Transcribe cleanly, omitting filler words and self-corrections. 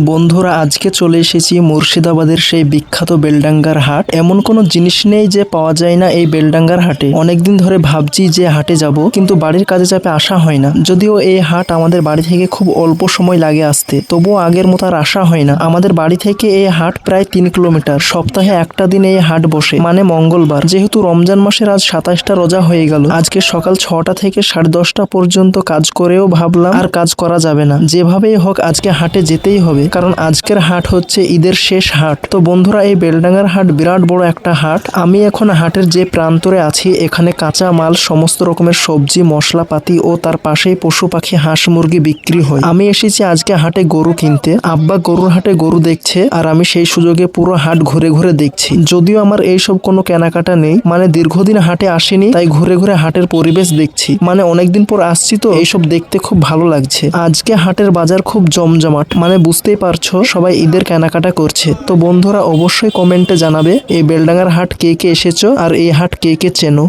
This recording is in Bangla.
বন্ধুরা, আজকে চলে এসেছি মুর্শিদাবাদের সেই বিখ্যাত বেলডাঙ্গার হাট। এমন কোনো জিনিস নেই যে পাওয়া যায় না এই বেলডাঙ্গার হাটে। অনেকদিন ধরে ভাবছি যে হাটে যাব, কিন্তু বাড়ির কাজে চাপে আসা হয় না। যদিও এই হাট আমাদের বাড়ি থেকে খুব অল্প সময় লাগে আসতে, তবুও আগের মতো আর আসা হয় না। আমাদের বাড়ি থেকে এই হাট প্রায় 3 কিলোমিটার। সপ্তাহে একটা দিন এই হাট বসে, মানে মঙ্গলবার। যেহেতু রমজান মাসের আজ 27টা রোজা হয়ে গেল, আজকে সকাল 6টা থেকে 10:30 পর্যন্ত কাজ করেও ভাবলাম আর কাজ করা যাবে না, যেভাবেই হোক আজকে হাটে যেতেই হবে, কারণ আজকের হাট হচ্ছে ঈদের শেষ হাট। তো বন্ধুরা, এই বেলডাঙ্গার হাট বিরাট বড় একটা হাট। আমি এখন হাটের যে প্রান্তরে আছি, এখানে কাঁচা মাল, সমস্ত রকমের সবজি, মশলাপাতি ও তার পাশেই পশু পাখি, হাঁস মুরগি বিক্রি হয়। আমি এসেছি আজকে হাটে গরু কিনতে। আব্বা গরুর হাটে গরু দেখছে, আর আমি সেই সুযোগে পুরো হাট ঘুরে ঘুরে দেখছি। যদিও আমার এইসব কোনো কেনাকাটা নেই, মানে দীর্ঘদিন হাটে আসিনি, তাই ঘুরে ঘুরে হাটের পরিবেশ দেখছি। মানে অনেকদিন পর আসছি তো এইসব দেখতে খুব ভালো লাগছে। আজকে হাটের বাজার খুব জমজমাট, মানে বুঝতেই পারছো সবাই ঈদের কেনাকাটা করছে। তো বন্ধুরা, অবশ্যই কমেন্টে জানাবে এই বেলডাঙ্গার হাট কে কে এসেছো আর এই হাট কে কে চেনো।